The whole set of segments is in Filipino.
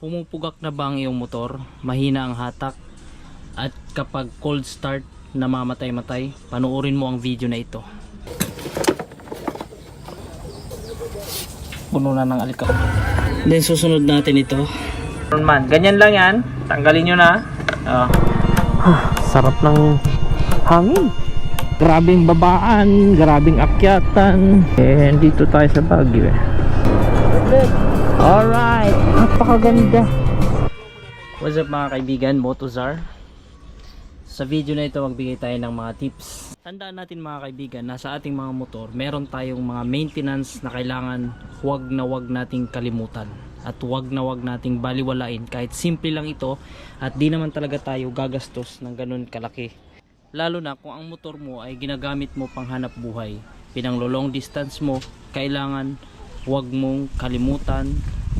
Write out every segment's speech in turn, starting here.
Pumupugak na ba ang iyong motor? Mahina ang hatak? At kapag cold start, namamatay-matay? Panoorin mo ang video na ito. Puno na ng alikabok. Then susunod natin ito. Man, ganyan lang yan. Tanggalin nyo na. Sarap ng hangin. Grabing babaan, grabing akyatan. And dito tayo sa Baguio. Alright, napakaganda. What's up mga kaibigan, Motozar. Sa video na ito magbigay tayo ng mga tips. Tandaan natin mga kaibigan na sa ating mga motor meron tayong mga maintenance na kailangan huwag nating kalimutan. At huwag nating baliwalain kahit simple lang ito. At di naman talaga tayo gagastos ng ganun kalaki. Lalo na kung ang motor mo ay ginagamit mo pang hanap buhay. Pinang long distance mo, kailangan huwag mong kalimutan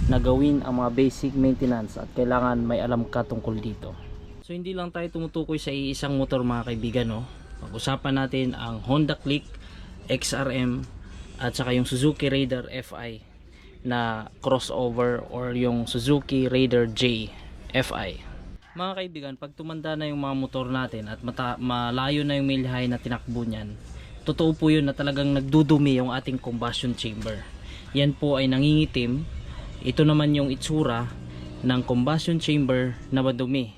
na gawin ang mga basic maintenance at kailangan may alam ka tungkol dito. So hindi lang tayo tumutukoy sa isang motor mga kaibigan, no? Pag-usapan natin ang Honda Click XRM at saka yung Suzuki Raider FI na crossover or yung Suzuki Raider J FI. Mga kaibigan, pag tumanda na yung mga motor natin at malayo na yung milyahe na tinakbo niyan, totoo po yun na talagang nagdudumi yung ating combustion chamber. Yan po ay nangingitim. Ito naman yung itsura ng combustion chamber na madumi.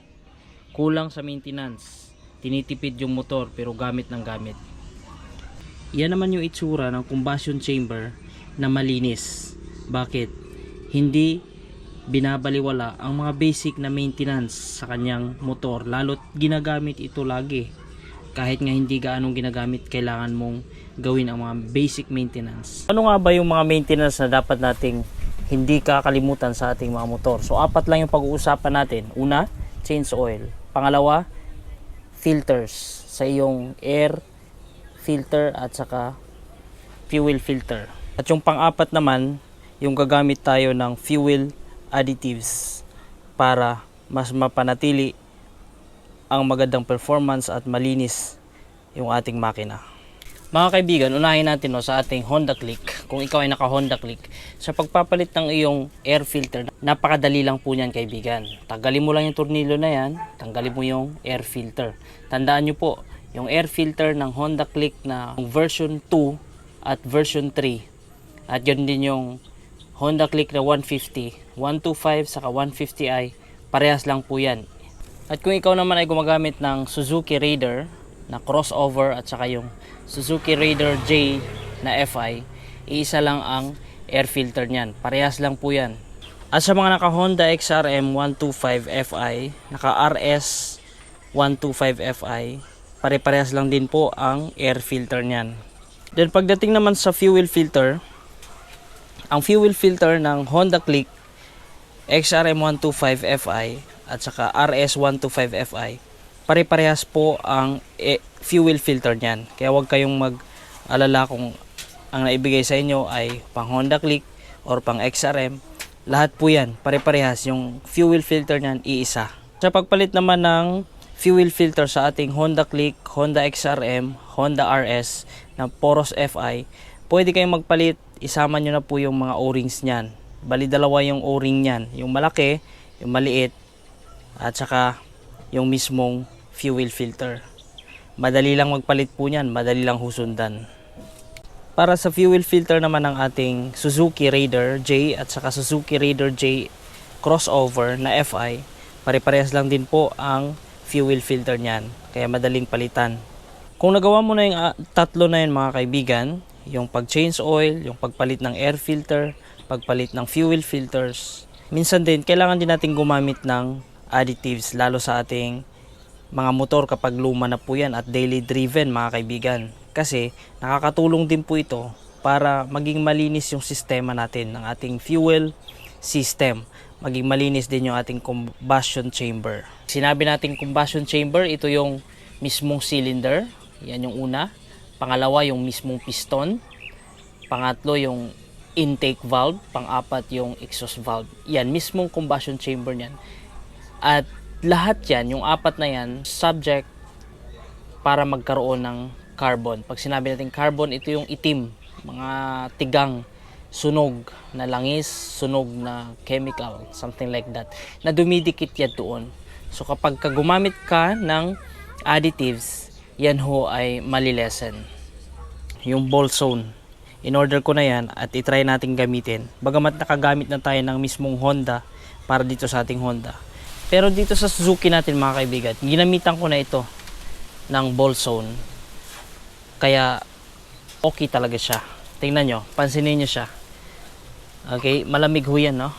Kulang sa maintenance. Tinitipid yung motor pero gamit ng gamit. Yan naman yung itsura ng combustion chamber na malinis. Bakit? Hindi binabaliwala ang mga basic na maintenance sa kanyang motor. Lalo't ginagamit ito lagi. Kahit nga hindi gaanong ginagamit, kailangan mong gawin ang mga basic maintenance. Ano nga ba yung mga maintenance na dapat nating hindi kakalimutan sa ating mga motor? So apat lang yung pag-uusapan natin. Una, change oil. Pangalawa, filters sa iyong air filter at saka fuel filter. At yung pang-apat naman, yung gagamit tayo ng fuel additives para mas mapanatili ang magandang performance at malinis yung ating makina. Mga kaibigan, unahin natin sa ating Honda Click. Kung ikaw ay naka Honda Click, sa pagpapalit ng iyong air filter, napakadali lang po niyan kaibigan. Tanggalin mo lang yung tornilyo na yan, tanggalin mo yung air filter. Tandaan nyo po, yung air filter ng Honda Click na version 2 at version 3, at yun din yung Honda Click na 150, 125 saka 150i, parehas lang po yan. At kung ikaw naman ay gumagamit ng Suzuki Raider na crossover at saka yung Suzuki Raider J na FI, iisa lang ang air filter niyan. Parehas lang po yan. At sa mga naka Honda XRM 125 FI, naka RS 125 FI, pare-parehas lang din po ang air filter niyan. Then pagdating naman sa fuel filter, ang fuel filter ng Honda Click XRM 125 FI at saka RS 125 FI, pare-parehas po ang fuel filter niyan. Kaya huwag kayong mag-alala kung ang naibigay sa inyo ay pang Honda Click or pang XRM. Lahat po yan, pare-parehas. Yung fuel filter niyan, iisa. Sa pagpalit naman ng fuel filter sa ating Honda Click, Honda XRM, Honda RS na Poros FI, pwede kayong magpalit. Isama nyo na po yung mga O-rings niyan. Bali dalawa yung O-ring niyan. Yung malaki, yung maliit, at saka yung mismong fuel filter. Madali lang magpalit po niyan, madali lang husundan. Para sa fuel filter naman ng ating Suzuki Raider J at saka Suzuki Raider J crossover na FI, pare-parehas lang din po ang fuel filter niyan. Kaya madaling palitan. Kung nagawa mo na yung tatlo na yun mga kaibigan, yung pag-change oil, yung pagpalit ng air filter, pagpalit ng fuel filters, minsan din kailangan din natin gumamit ng additives lalo sa ating mga motor kapag luma na po yan at daily driven mga kaibigan. Kasi nakakatulong din po ito para maging malinis yung sistema natin ng ating fuel system. Maging malinis din yung ating combustion chamber. Sinabi natin combustion chamber, ito yung mismong cylinder. Yan yung una. Pangalawa yung mismong piston. Pangatlo yung intake valve. Pang-apat yung exhaust valve. Yan, mismong combustion chamber niyan. At lahat yan, yung apat na yan, subject para magkaroon ng carbon. Pag sinabi natin carbon, ito yung itim, mga tigang sunog na langis, sunog na chemical, something like that, na dumidikit yan doon. So kapag gumamit ka ng additives, yan ho ay malilesen. Yung ball zone, in order ko na yan at itry natin gamitin. Bagamat nakagamit na tayo ng mismong Honda para dito sa ating Honda. Pero dito sa Suzuki natin mga kaibigan, ginamitan ko na ito ng ball zone. Kaya okay talaga siya. Tingnan nyo, pansinin nyo siya. Okay, malamig ho yan, no?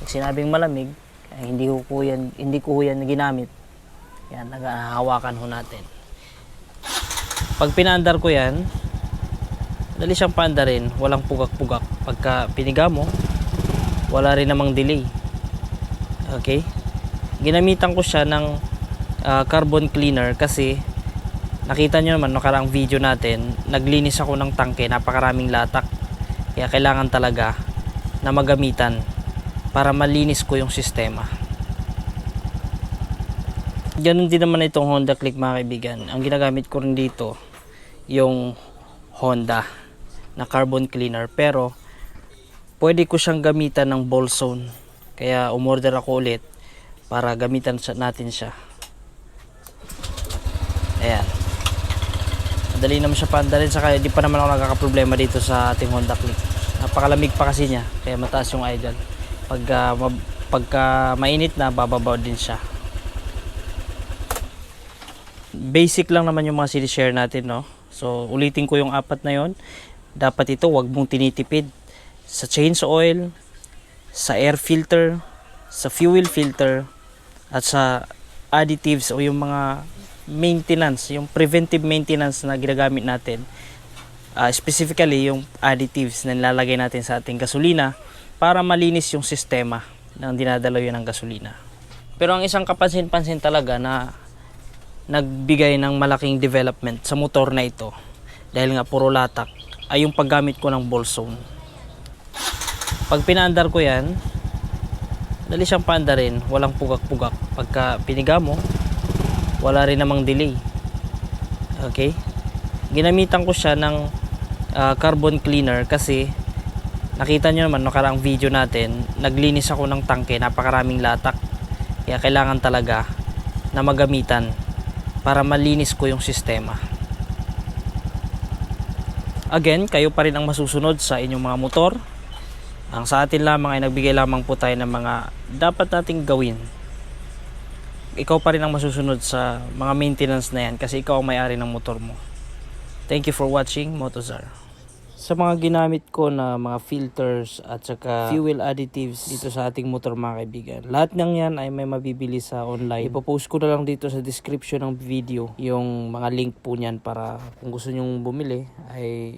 Pag sinabing malamig, hindi ko yan ginamit. Yan, naghahawakan ho natin. Pag pinandar ko yan, dali siyang paandarin, walang pugak-pugak. Pagka piniga mo, wala rin namang delay. Okay? Ginamitan ko siya ng carbon cleaner kasi nakita nyo naman nakaraang video natin, naglinis ako ng tangke, napakaraming latak. Kaya kailangan talaga na magamitan para malinis ko yung sistema. Ganun din naman itong Honda Click mga kaibigan. Ang ginagamit ko rin dito yung Honda na carbon cleaner, pero pwede ko siyang gamitan ng ball zone. Kaya umorder ako ulit para gamitan natin siya. Ayan. Madali naman siya paandarin, saka di pa naman ako nagkakaproblema dito sa ating Honda Click. Napakalamig pa kasi niya, kaya mataas yung idle. Pagka mainit na, bababaw din siya. Basic lang naman yung mga sinishare natin, no? So ulitin ko yung 4 na yon. Dapat ito, wag mong tinitipid sa change oil, sa air filter, sa fuel filter, at sa additives o yung mga maintenance, yung preventive maintenance na ginagamit natin. Specifically yung additives na nilalagay natin sa ating gasolina para malinis yung sistema ng dinadalaw yun ng gasolina. Pero ang isang kapansin-pansin talaga na nagbigay ng malaking development sa motor na ito, dahil nga puro latak, ay yung paggamit ko ng ball zone. Pag pinaandar ko yan, dali siyang paandarin, walang pugak-pugak. Pagka piniga mo, wala rin namang delay. Okay? Ginamitan ko siya ng carbon cleaner kasi nakita nyo naman nakaraang video natin, naglinis ako ng tangke, napakaraming latak. Kaya kailangan talaga na magamitan para malinis ko yung sistema. Again, kayo pa rin ang masusunod sa inyong mga motor. Ang sa atin lamang ay nagbigay lamang po tayo ng mga dapat nating gawin. Ikaw pa rin ang masusunod sa mga maintenance na yan kasi ikaw ang may-ari ng motor mo. Thank you for watching Motozar. Sa mga ginamit ko na mga filters at saka fuel additives dito sa ating motor mga kaibigan, lahat ng yan ay may mabibili sa online. Ipopost ko na lang dito sa description ng video yung mga link po niyan para kung gusto nyong bumili ay